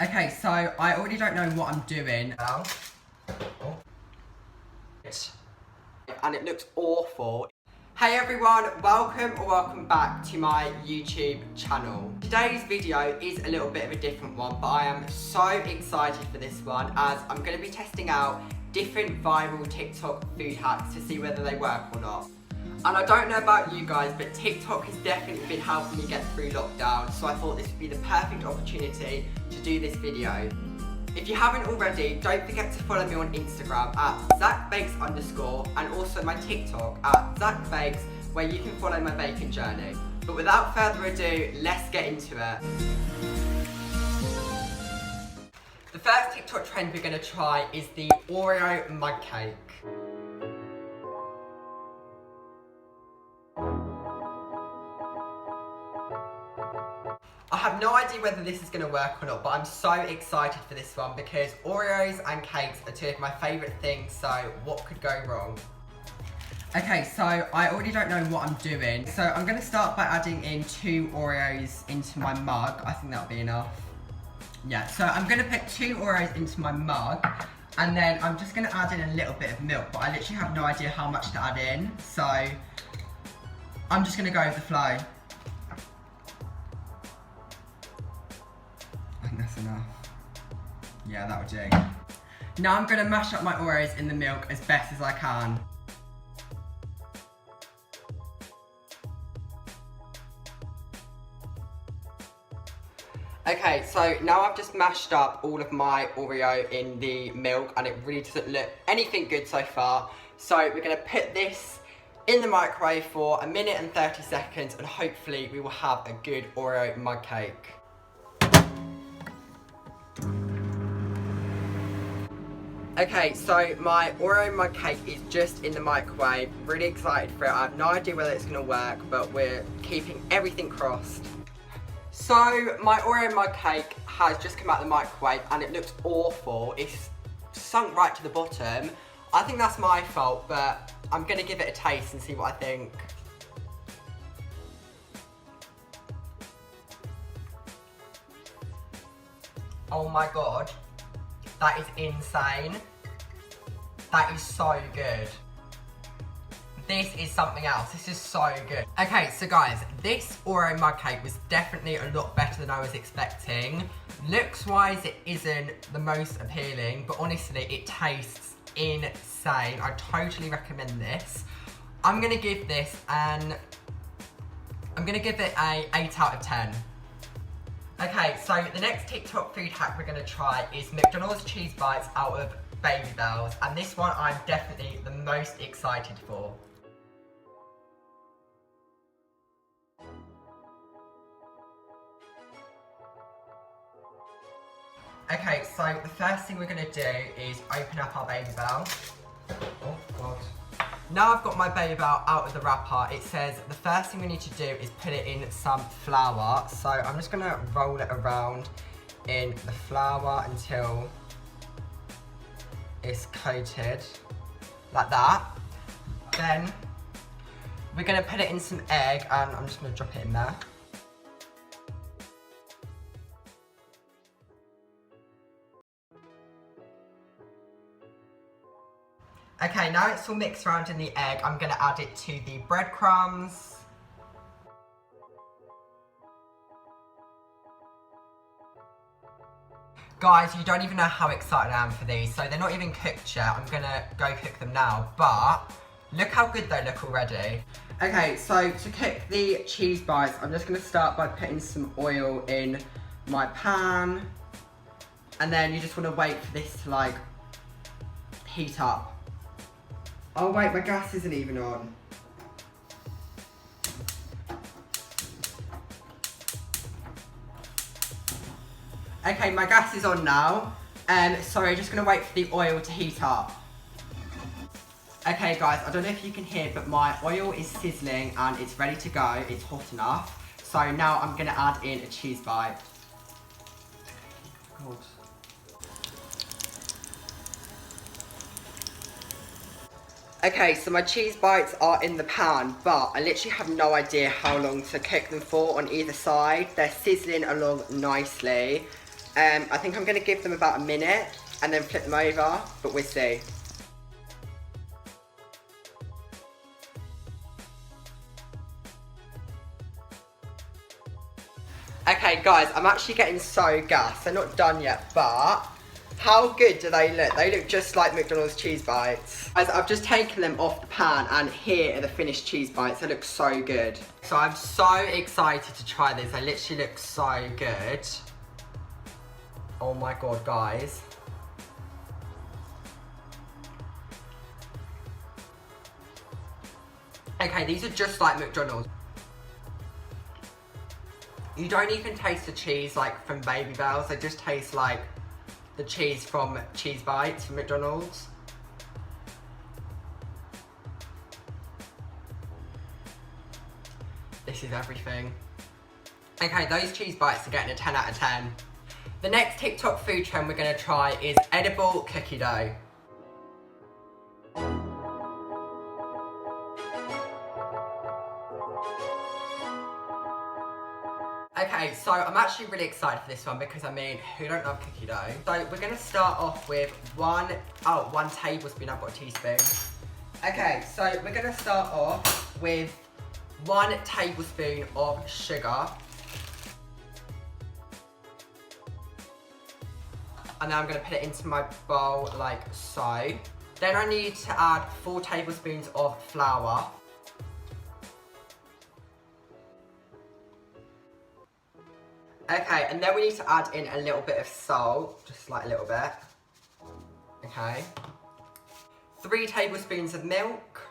Okay, so I already don't know what I'm doing. And it looks awful. Hey everyone, welcome back to my YouTube channel. Today's video is a little bit of a different one, but I am so excited for this one as I'm going to be testing out different viral TikTok food hacks to see whether they work or not. And I don't know about you guys, but TikTok has definitely been helping me get through lockdown, so I thought this would be the perfect opportunity to do this video. If you haven't already, don't forget to follow me on Instagram at Zak Bakes _ and also my TikTok at Zak Bakes, where you can follow my baking journey. But without further ado, let's get into it. The first TikTok trend we're going to try is the Oreo Mug Cake. I have no idea whether this is going to work or not, but I'm so excited for this one because Oreos and cakes are two of my favourite things, so what could go wrong? Okay, so I already don't know what I'm doing. So I'm going to start by adding in 2 Oreos into my mug. I think that'll be enough. Yeah, so I'm going to put 2 Oreos into my mug, and then I'm just going to add in a little bit of milk, but I literally have no idea how much to add in, so I'm just going to go with the flow. That's enough. Yeah, that would do. Now I'm going to mash up my Oreos in the milk as best as I can. Okay, so now I've just mashed up all of my Oreo in the milk and it really doesn't look anything good so far. So we're going to put this in the microwave for 1 minute and 30 seconds and hopefully we will have a good Oreo mug cake. Okay, so my Oreo mug cake is just in the microwave. Really excited for it. I have no idea whether it's going to work, but we're keeping everything crossed. So my Oreo mug cake has just come out of the microwave and it looks awful. It's sunk right to the bottom. I think that's my fault, but I'm going to give it a taste and see what I think. Oh my god. That is insane. That is so good. This is something else. This is so good. Okay, so guys, this Oreo mug cake was definitely a lot better than I was expecting. Looks-wise, it isn't the most appealing, but honestly, it tastes insane. I totally recommend this. I'm gonna give this it a 8 out of 10. Okay, so the next TikTok food hack we're going to try is McDonald's cheese bites out of Baby Bells, and this one I'm definitely the most excited for. Okay, so the first thing we're going to do is open up our Baby Bell. Oh god. Now I've got my Baby Bell out of the wrapper, it says the first thing we need to do is put it in some flour. So I'm just going to roll it around in the flour until it's coated, like that. Then we're going to put it in some egg and I'm just going to drop it in there. Okay, now it's all mixed around in the egg, I'm going to add it to the breadcrumbs. Guys, you don't even know how excited I am for these, so they're not even cooked yet. I'm going to go cook them now, but look how good they look already. Okay, so to cook the cheese bites, I'm just going to start by putting some oil in my pan. And then you just want to wait for this to like heat up. Oh wait, my gas isn't even on. Okay, my gas is on now. Sorry, just gonna wait for the oil to heat up. Okay guys, I don't know if you can hear, but my oil is sizzling and it's ready to go. It's hot enough. So now I'm gonna add in a cheese bite. God. Okay, so my cheese bites are in the pan, but I literally have no idea how long to cook them for on either side. They're sizzling along nicely. I think I'm going to give them about a minute and then flip them over, but we'll see. Okay guys, I'm actually getting so gassed. They're not done yet, but how good do they look? They look just like McDonald's cheese bites. Guys, I've just taken them off the pan and here are the finished cheese bites. They look so good. So I'm so excited to try this. They literally look so good. Oh my god, guys. Okay, these are just like McDonald's. You don't even taste the cheese like from Baby Bells. They just taste like the cheese from Cheese Bites from McDonald's. This is everything. Okay, those cheese bites are getting a 10 out of 10. The next TikTok food trend we're gonna try is edible cookie dough. Okay, so I'm actually really excited for this one because, I mean, who don't love cookie dough? So we're going to start off with one tablespoon. I've got a teaspoon. Okay, so we're going to start off with 1 tablespoon of sugar. And then I'm going to put it into my bowl like so. Then I need to add 4 tablespoons of flour. Okay, and then we need to add in a little bit of salt, just like a little bit. Okay. 3 tablespoons of milk.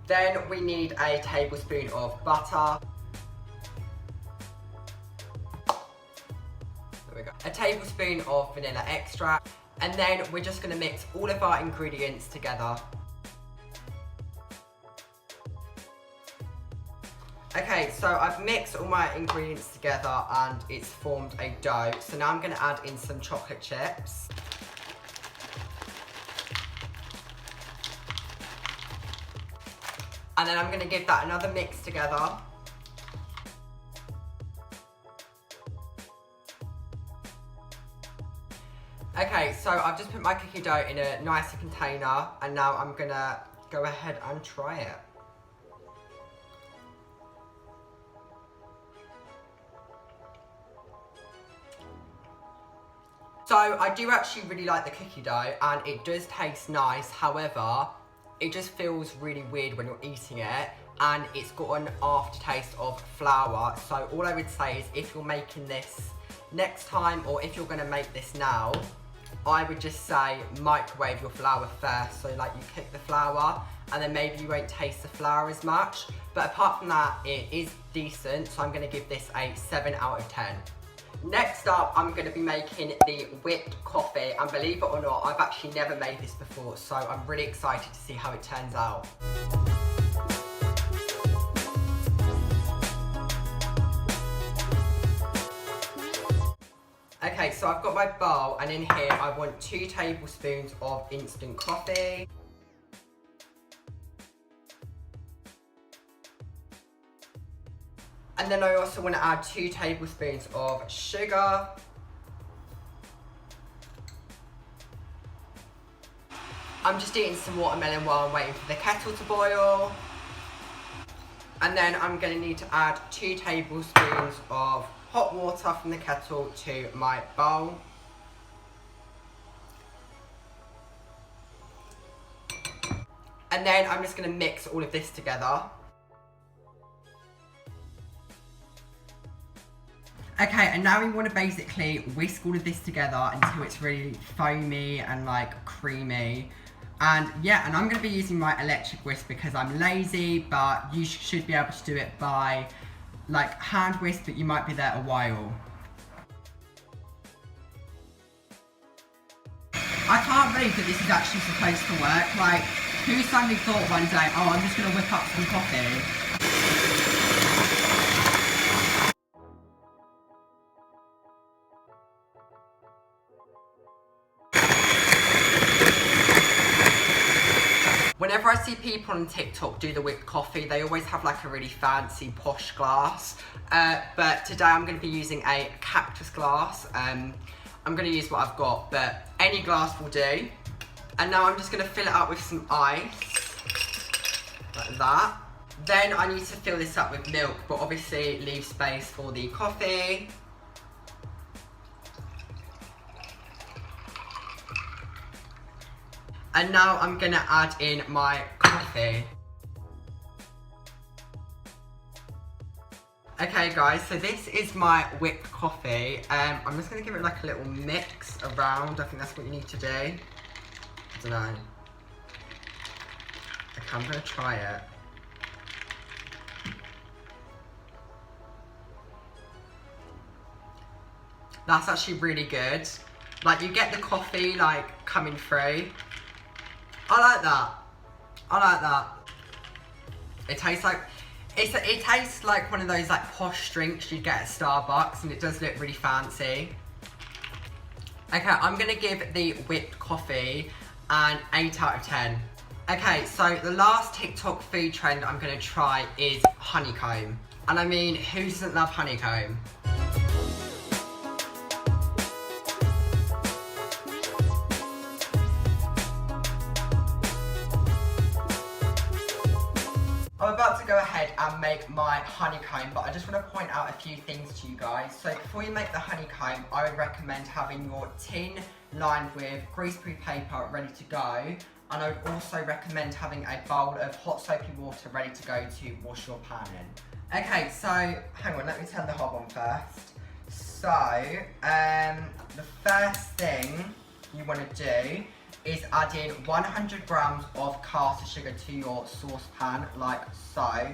Then we need a tablespoon of butter. There we go. A tablespoon of vanilla extract. And then we're just gonna mix all of our ingredients together. Okay, so I've mixed all my ingredients together and it's formed a dough. So now I'm going to add in some chocolate chips. And then I'm going to give that another mix together. Okay, so I've just put my cookie dough in a nicer container and now I'm going to go ahead and try it. So I do actually really like the cookie dough and it does taste nice. However, it just feels really weird when you're eating it and it's got an aftertaste of flour. So all I would say is if you're making this next time or if you're gonna make this now, I would just say microwave your flour first. So like you cook the flour and then maybe you won't taste the flour as much. But apart from that, it is decent. So I'm gonna give this a 7 out of 10. Next up, I'm going to be making the whipped coffee, and believe it or not, I've actually never made this before, so I'm really excited to see how it turns out. Okay, so I've got my bowl, and in here I want 2 tablespoons of instant coffee. And then I also want to add 2 tablespoons of sugar. I'm just eating some watermelon while I'm waiting for the kettle to boil. And then I'm going to need to add 2 tablespoons of hot water from the kettle to my bowl. And then I'm just going to mix all of this together. Okay, and now we want to basically whisk all of this together until it's really foamy and like creamy. And yeah, and I'm going to be using my electric whisk because I'm lazy, but you should be able to do it by like hand whisk, but you might be there a while. I can't believe that this is actually supposed to work. Like, who suddenly thought one day, oh, I'm just going to whip up some coffee? Whenever I I see people on TikTok do the whipped coffee, they always have like a really fancy posh glass. But today I'm going to be using a cactus glass. I'm going to use what I've got, but any glass will do. And now I'm just going to fill it up with some ice, like that. Then I need to fill this up with milk, but obviously leave space for the coffee. And now I'm gonna add in my coffee. Okay guys, so this is my whipped coffee. I'm just gonna give it like a little mix around. I think that's what you need to do. I don't know. Okay, I'm gonna try it. That's actually really good. Like, you get the coffee like coming through. I like that. I like that. It tastes like, it tastes like one of those like posh drinks you get at Starbucks, and it does look really fancy. Okay, I'm gonna give the whipped coffee an 8 out of 10. Okay, so the last TikTok food trend I'm gonna try is honeycomb. And I mean, who doesn't love honeycomb? I'm about to go ahead and make my honeycomb, but I just want to point out a few things to you guys. So before you make the honeycomb, I would recommend having your tin lined with greaseproof paper ready to go. And I would also recommend having a bowl of hot soapy water ready to go to wash your pan in. Okay, so hang on, let me turn the hob on first. So, the first thing you want to do is add in 100 grams of caster sugar to your saucepan, like so.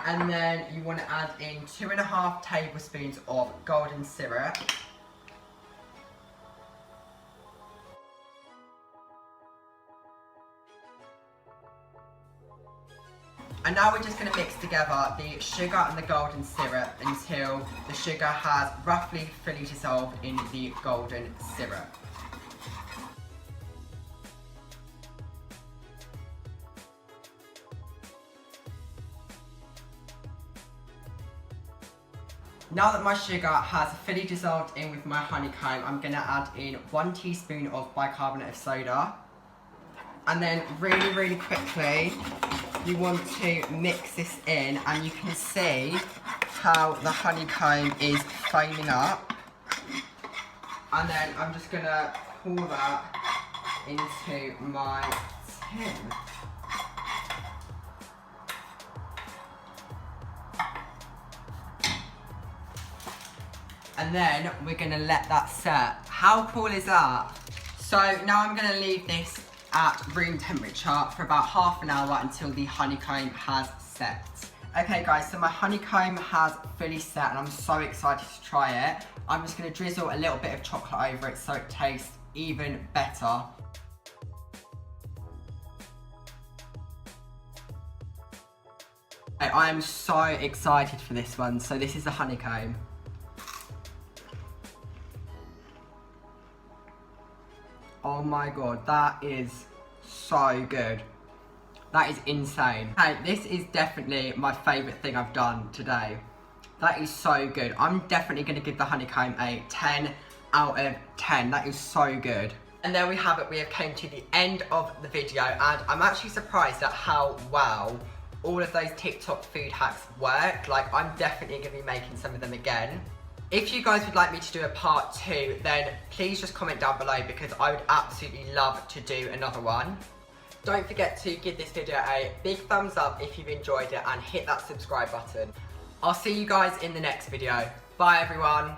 And then you want to add in 2.5 tablespoons of golden syrup. And now we're just going to mix together the sugar and the golden syrup until the sugar has roughly fully dissolved in the golden syrup. Now that my sugar has fully dissolved in with my honeycomb, I'm going to add in 1 teaspoon of bicarbonate of soda. And then really quickly, you want to mix this in, and you can see how the honeycomb is foaming up. And then I'm just going to pour that into my tin. And then we're gonna let that set. How cool is that? So now I'm gonna leave this at room temperature for about half an hour until the honeycomb has set. Okay guys, so my honeycomb has fully set and I'm so excited to try it. I'm just gonna drizzle a little bit of chocolate over it so it tastes even better. I am so excited for this one. So this is the honeycomb. Oh my god, that is so good. That is insane. Hey, this is definitely my favourite thing I've done today. That is so good. I'm definitely going to give the honeycomb a 10 out of 10. That is so good. And there we have it. We have came to the end of the video, and I'm actually surprised at how well all of those TikTok food hacks work. Like, I'm definitely going to be making some of them again. If you guys would like me to do a part 2, then please just comment down below because I would absolutely love to do another one. Don't forget to give this video a big thumbs up if you've enjoyed it and hit that subscribe button. I'll see you guys in the next video. Bye everyone.